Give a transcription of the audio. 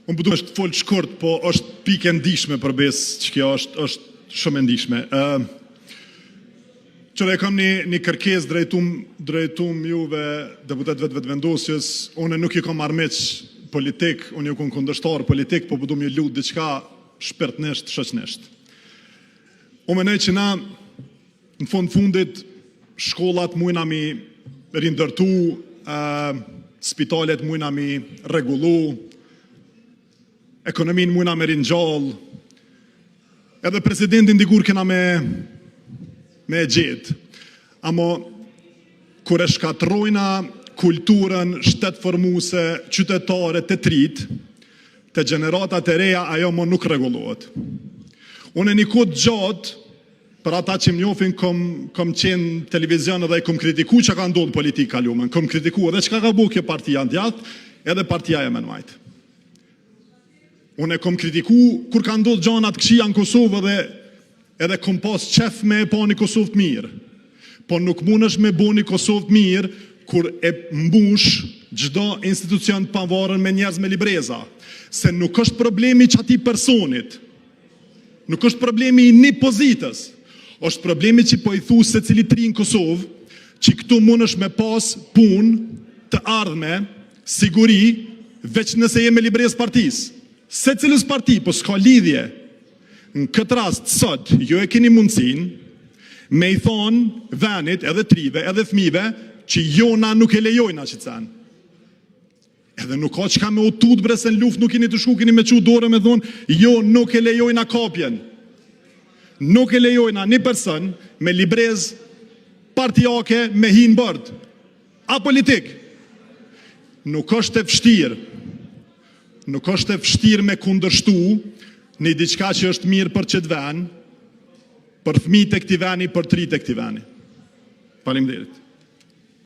Unë përdu është folë shkurt, po është pikë e ndishme për besë që kjo është shumë e ndishme. Qëre e kam një kërkes drejtum juve deputetëve të vetëvendosjes, unë nuk i kam armeq politik, unë ju kom kundërshtar politik, po përdu më lutë diçka shpirtnisht, shoqnisht. Unë menoj që na, në fundit, shkollat mujna mi rindërtu, spitalet mujna mi regullu, ekonomin mujna me rinjall, edhe presidentin dikur kena me gjetë. Amo, kur e shkatrojna kulturën shtetformuse, qytetare të trit, të generatat e reja, ajo mo nuk regullohet. Unë e një kod gjatë, për ata që më njofin, kom qenë televizion edhe kom kritiku që ka ndodhë politikë kalumen, kom kritiku edhe që ka bu kjo partia ndjath, edhe partia e menmajt. Unë e kom kritiku kur ka ndodhë gjanat këshia në Kosovë edhe kom pas qef me e pa një Kosovë të mirë. Po nuk mund është me bo një Kosovë të mirë kur e mbush gjdo institucion të pavarën me njerëz me libreza. Se nuk është problemi që ati personit, nuk është problemi i një pozitës, është problemi që po i thu se cili tri në Kosovë, që këtu mund është me pas pun të ardhme, siguri, veç nëse je me librez partisë. Se cilës parti, po s'ka lidhje, në këtë rast sot, jo e keni mundësin, me i thonë venit, edhe trive, edhe thmive, që jona nuk e lejojna që të sen. Edhe nuk ka që ka me otut bre se në luft nuk keni të shku, keni me qu dore me thonë, jo nuk e lejojna kapjen. Nuk e lejojna një person me librez partijake me hinë bërd. A politik. Nuk është e vështirë. Nuk është e vështirë me kundërshtu një diçka që është mirë për qëtë ven, për fëmijët e këti veni, për trit e këti veni. Faleminderit.